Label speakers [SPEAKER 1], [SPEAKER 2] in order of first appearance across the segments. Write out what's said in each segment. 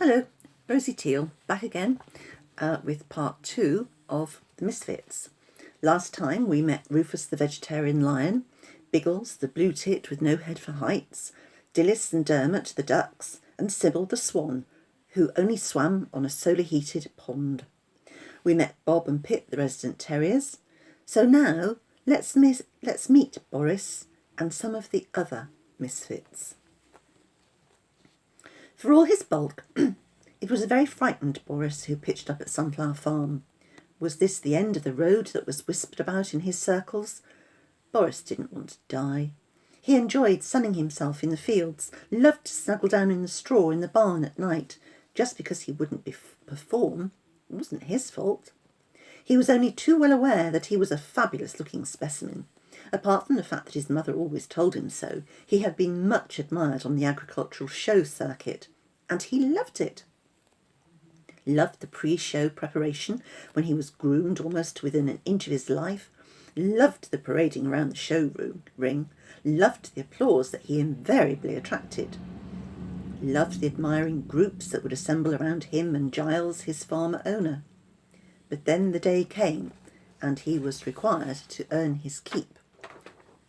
[SPEAKER 1] Hello, Rosie Teal, back again with part 2 of The Misfits. Last time we met Rufus the vegetarian lion, Biggles the blue tit with no head for heights, Dilys and Dermot the ducks, and Sybil the swan, who only swam on a solar-heated pond. We met Bob and Pip the resident terriers. So now let's meet Boris and some of the other misfits. For all his bulk, it was a very frightened Boris who pitched up at Sunflower Farm. Was this the end of the road that was whispered about in his circles? Boris didn't want to die. He enjoyed sunning himself in the fields, loved to snuggle down in the straw in the barn at night. Just because he wouldn't perform, it wasn't his fault. He was only too well aware that he was a fabulous-looking specimen. Apart from the fact that his mother always told him so, he had been much admired on the agricultural show circuit, and he loved it. Loved the pre-show preparation when he was groomed almost within an inch of his life, loved the parading around the showroom ring, loved the applause that he invariably attracted, loved the admiring groups that would assemble around him and Giles, his farmer owner. But then the day came, and he was required to earn his keep.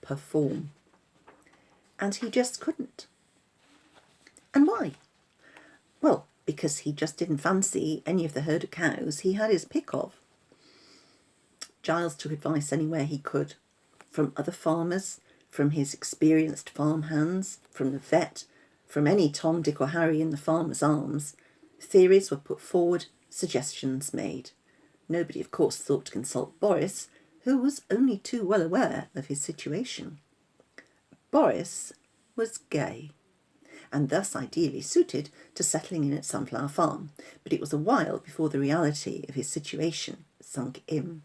[SPEAKER 1] Perform. And he just couldn't. And why? Well, because he just didn't fancy any of the herd of cows he had his pick of. Giles took advice anywhere he could, from other farmers, from his experienced farm hands, from the vet, from any Tom, Dick or Harry in the Farmer's Arms. Theories were put forward, suggestions made. Nobody, of course, thought to consult Boris, who was only too well aware of his situation. Boris was gay, and thus ideally suited to settling in at Sunflower Farm, but it was a while before the reality of his situation sunk in.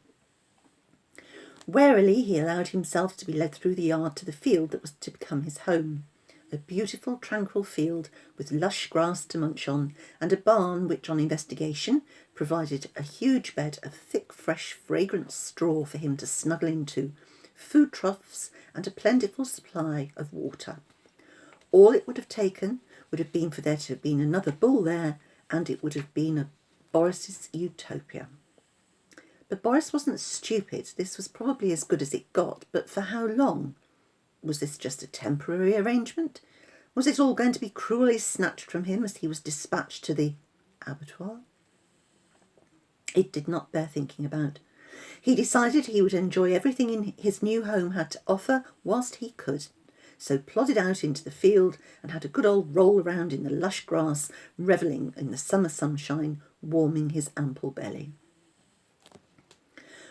[SPEAKER 1] Warily he allowed himself to be led through the yard to the field that was to become his home. A beautiful, tranquil field with lush grass to munch on, and a barn which, on investigation, provided a huge bed of thick, fresh, fragrant straw for him to snuggle into, food troughs, and a plentiful supply of water. All it would have taken would have been for there to have been another bull there, and it would have been Boris's utopia. But Boris wasn't stupid. This was probably as good as it got, but for how long? Was this just a temporary arrangement? Was it all going to be cruelly snatched from him as he was dispatched to the abattoir? It did not bear thinking about. He decided he would enjoy everything in his new home had to offer whilst he could, so plodded out into the field and had a good old roll around in the lush grass, revelling in the summer sunshine, warming his ample belly.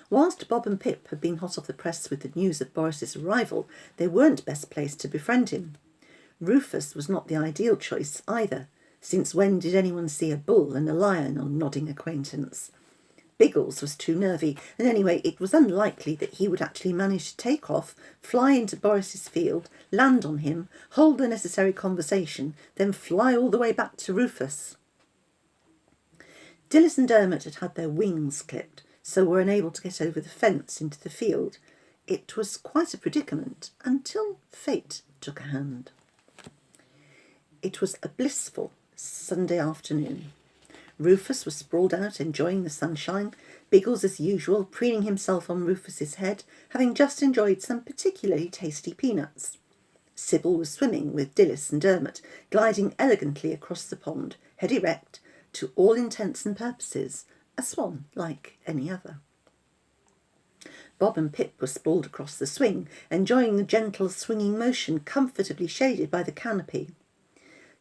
[SPEAKER 1] Whilst Bob and Pip had been hot off the press with the news of Boris's arrival, they weren't best placed to befriend him. Rufus was not the ideal choice either, since when did anyone see a bull and a lion on nodding acquaintance? Biggles was too nervy, and anyway it was unlikely that he would actually manage to take off, fly into Boris's field, land on him, hold the necessary conversation, then fly all the way back to Rufus. Dilys and Dermot had had their wings clipped, so were unable to get over the fence into the field. It was quite a predicament until fate took a hand. It was a blissful Sunday afternoon. Rufus was sprawled out enjoying the sunshine, Biggles as usual preening himself on Rufus's head, having just enjoyed some particularly tasty peanuts. Sybil was swimming with Dilys and Dermot, gliding elegantly across the pond, head erect, to all intents and purposes, a swan like any other. Bob and Pip were sprawled across the swing, enjoying the gentle swinging motion comfortably shaded by the canopy.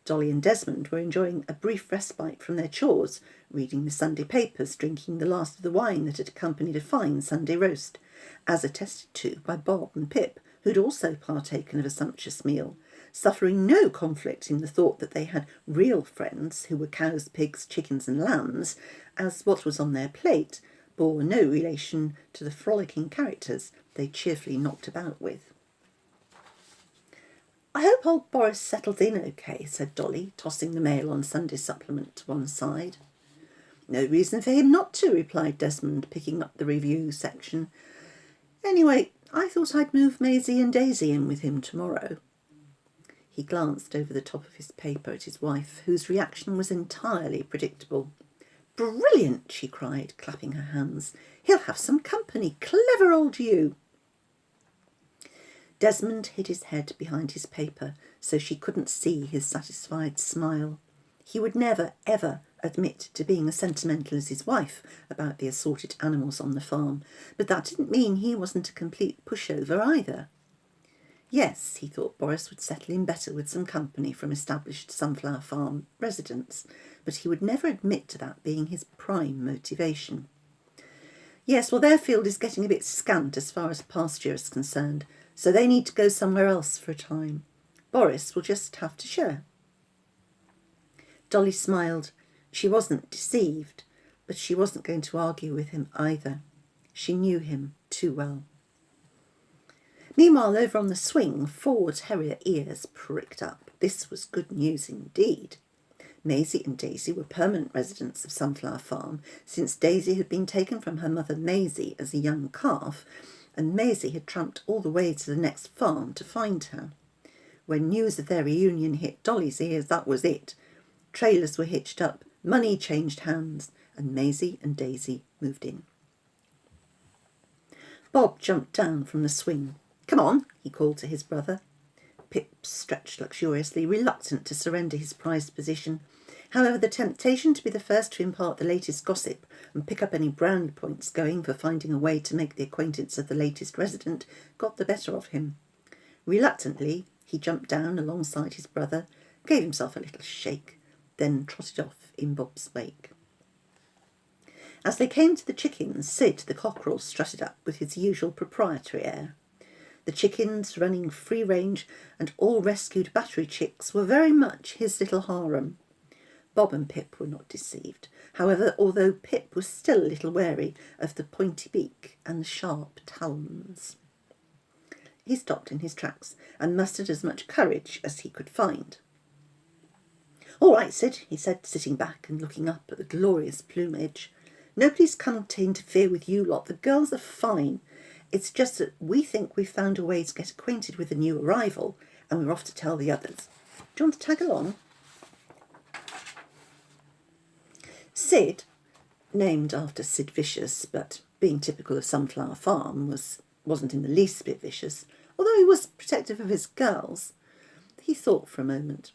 [SPEAKER 1] Dolly and Desmond were enjoying a brief respite from their chores, reading the Sunday papers, drinking the last of the wine that had accompanied a fine Sunday roast, as attested to by Bob and Pip, who'd also partaken of a sumptuous meal, suffering no conflict in the thought that they had real friends who were cows, pigs, chickens and lambs, as what was on their plate bore no relation to the frolicking characters they cheerfully knocked about with. "I hope old Boris settled in okay," said Dolly, tossing the Mail on Sunday supplement to one side. "No reason for him not to," replied Desmond, picking up the review section. "Anyway, I thought I'd move Maisie and Daisy in with him tomorrow." He glanced over the top of his paper at his wife, whose reaction was entirely predictable. "Brilliant!" she cried, clapping her hands. "He'll have some company. Clever old you!" Desmond hid his head behind his paper so she couldn't see his satisfied smile. He would never, ever admit to being as sentimental as his wife about the assorted animals on the farm, but that didn't mean he wasn't a complete pushover either. Yes, he thought Boris would settle in better with some company from established Sunflower Farm residents, but he would never admit to that being his prime motivation. Yes, well, their field is getting a bit scant as far as pasture is concerned, so they need to go somewhere else for a time. Boris will just have to share. Dolly smiled. She wasn't deceived, but she wasn't going to argue with him either. She knew him too well. Meanwhile, over on the swing, Ford's terrier ears pricked up. This was good news indeed. Maisie and Daisy were permanent residents of Sunflower Farm, since Daisy had been taken from her mother Maisie as a young calf, and Maisie had tramped all the way to the next farm to find her. When news of their reunion hit Dolly's ears, that was it. Trailers were hitched up, money changed hands, and Maisie and Daisy moved in. Bob jumped down from the swing. "Come on," he called to his brother. Pip stretched luxuriously, reluctant to surrender his prized position. However, the temptation to be the first to impart the latest gossip and pick up any brand points going for finding a way to make the acquaintance of the latest resident got the better of him. Reluctantly, he jumped down alongside his brother, gave himself a little shake, then trotted off in Bob's wake. As they came to the chickens, Sid the cockerel strutted up with his usual proprietary air. The chickens, running free range, and all rescued battery chicks were very much his little harem. Bob and Pip were not deceived, however, although Pip was still a little wary of the pointy beak and the sharp talons. He stopped in his tracks and mustered as much courage as he could find. "All right, Sid," he said, sitting back and looking up at the glorious plumage. "Nobody's come to interfere with you lot. The girls are fine. It's just that we think we've found a way to get acquainted with the new arrival, and we're off to tell the others. Do you want to tag along?" Sid, named after Sid Vicious, but being typical of Sunflower Farm, wasn't in the least bit vicious, although he was protective of his girls. He thought for a moment,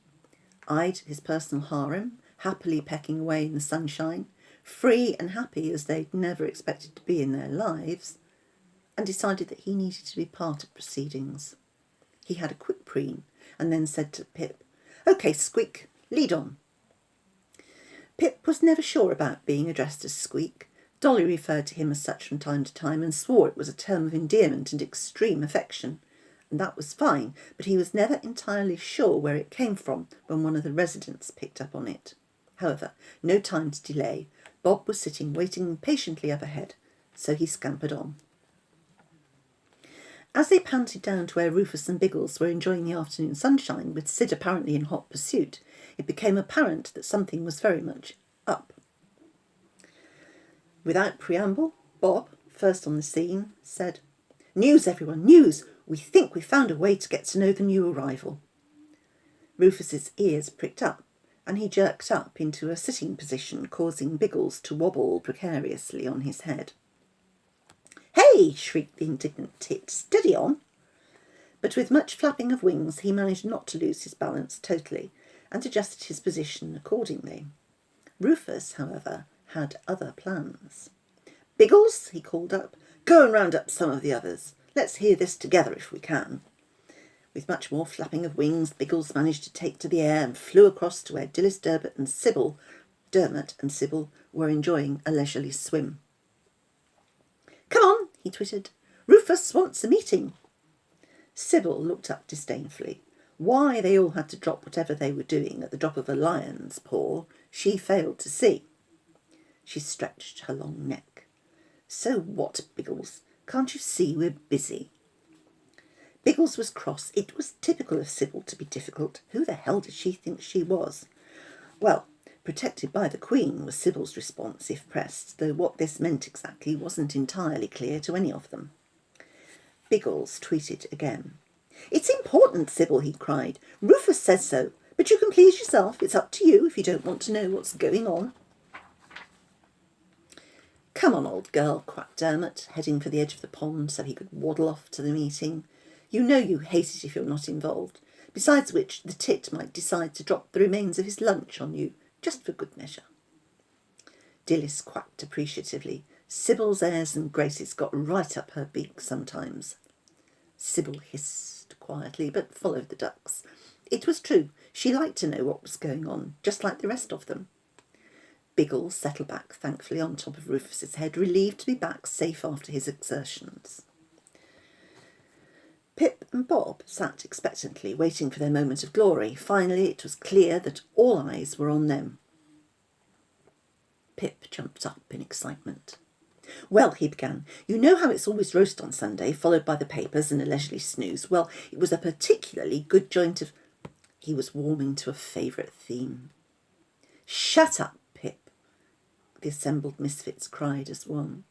[SPEAKER 1] eyed his personal harem, happily pecking away in the sunshine, free and happy as they'd never expected to be in their lives, and decided that he needed to be part of proceedings. He had a quick preen and then said to Pip, "OK, Squeak, lead on." Pip was never sure about being addressed as Squeak. Dolly referred to him as such from time to time and swore it was a term of endearment and extreme affection, and that was fine, but he was never entirely sure where it came from when one of the residents picked up on it. However, no time to delay. Bob was sitting waiting patiently up ahead, so he scampered on. As they panted down to where Rufus and Biggles were enjoying the afternoon sunshine, with Sid apparently in hot pursuit, it became apparent that something was very much up. Without preamble, Bob, first on the scene, said, "News, everyone, news! We think we've found a way to get to know the new arrival." Rufus's ears pricked up, and he jerked up into a sitting position, causing Biggles to wobble precariously on his head. "Hey!" shrieked the indignant Tit. "Steady on!" But with much flapping of wings he managed not to lose his balance totally, and adjusted his position accordingly. Rufus, however, had other plans. "Biggles," he called up, "go and round up some of the others. Let's hear this together if we can." With much more flapping of wings, Biggles managed to take to the air and flew across to where Dermot and Sybil were enjoying a leisurely swim. "Come on," he twittered. "Rufus wants a meeting." Sybil looked up disdainfully. Why they all had to drop whatever they were doing at the drop of a lion's paw, she failed to see. She stretched her long neck. "So what, Biggles? Can't you see we're busy?" Biggles was cross. It was typical of Sybil to be difficult. Who the hell did she think she was? Well, protected by the Queen was Sybil's response if pressed, though what this meant exactly wasn't entirely clear to any of them. Biggles tweeted again. "It's important, Sybil," he cried. "Rufus says so. But you can please yourself. It's up to you if you don't want to know what's going on." "Come on, old girl," quacked Dermot, heading for the edge of the pond so he could waddle off to the meeting. "You know you hate it if you're not involved. Besides which, the tit might decide to drop the remains of his lunch on you, just for good measure." Dilys quacked appreciatively. Sybil's airs and graces got right up her beak sometimes. Sybil hissed quietly, but followed the ducks. It was true, she liked to know what was going on, just like the rest of them. Biggles settled back thankfully on top of Rufus's head, relieved to be back safe after his exertions. Pip and Bob sat expectantly, waiting for their moment of glory. Finally, it was clear that all eyes were on them. Pip jumped up in excitement. "Well," he began, "you know how it's always roast on Sunday, followed by the papers and a leisurely snooze. Well, it was a particularly good joint of—" He was warming to a favourite theme. "Shut up, Pip," the assembled misfits cried as one.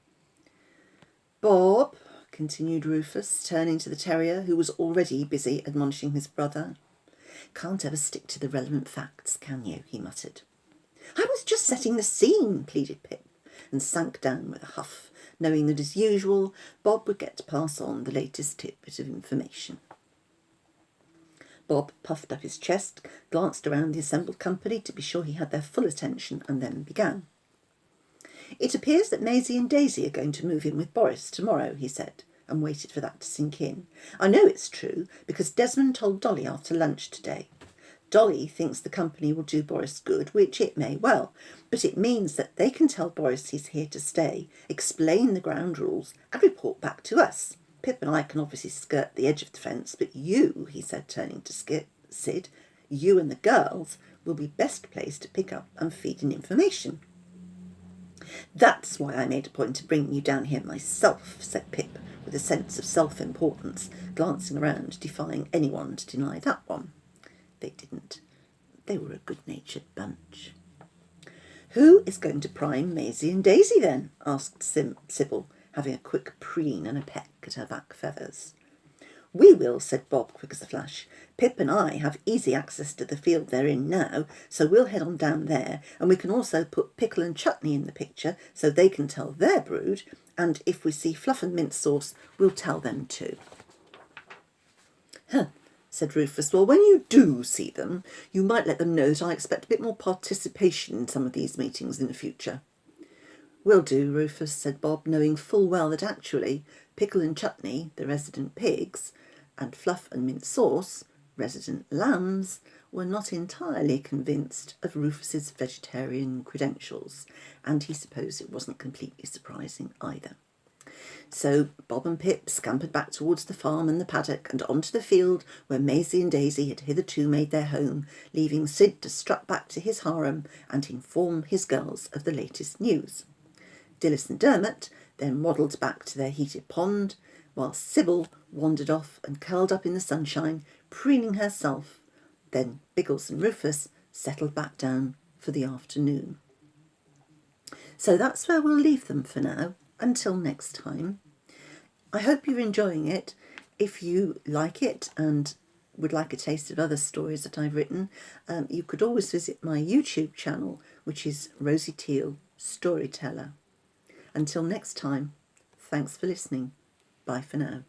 [SPEAKER 1] "Bob," continued Rufus, turning to the terrier, who was already busy admonishing his brother. "Can't ever stick to the relevant facts, can you?" he muttered. "I was just setting the scene," pleaded Pip, and sank down with a huff, knowing that, as usual, Bob would get to pass on the latest tidbit of information. Bob puffed up his chest, glanced around the assembled company to be sure he had their full attention, and then began. "It appears that Maisie and Daisy are going to move in with Boris tomorrow," he said, and waited for that to sink in. "I know it's true, because Desmond told Dolly after lunch today. Dolly thinks the company will do Boris good, which it may well, but it means that they can tell Boris he's here to stay, explain the ground rules, and report back to us. Pip and I can obviously skirt the edge of the fence, but you," he said, turning to Sid, "you and the girls will be best placed to pick up and feed in information." "That's why I made a point of bringing you down here myself," said Pip, with a sense of self-importance, glancing around, defying anyone to deny that one. They didn't. They were a good-natured bunch. "Who is going to prime Maisie and Daisy, then?" asked Sybil, having a quick preen and a peck at her back feathers. "We will," said Bob, quick as a flash. "Pip and I have easy access to the field they're in now, so we'll head on down there, and we can also put Pickle and Chutney in the picture so they can tell their brood, and if we see Fluff and Mint Sauce, we'll tell them too." "Huh," said Rufus. "Well, when you do see them, you might let them know that I expect a bit more participation in some of these meetings in the future." "Will do, Rufus," said Bob, knowing full well that actually Pickle and Chutney, the resident pigs, and Fluff and Mint Sauce, resident lambs, were not entirely convinced of Rufus's vegetarian credentials, and he supposed it wasn't completely surprising either. So Bob and Pip scampered back towards the farm and the paddock and onto the field where Maisie and Daisy had hitherto made their home, leaving Sid to strut back to his harem and inform his girls of the latest news. Dilys and Dermot then waddled back to their heated pond, while Sybil wandered off and curled up in the sunshine, preening herself. Then Biggles and Rufus settled back down for the afternoon. So that's where we'll leave them for now. Until next time. I hope you're enjoying it. If you like it and would like a taste of other stories that I've written, you could always visit my YouTube channel, which is Rosie Teal Storyteller. Until next time, thanks for listening. Bye for now.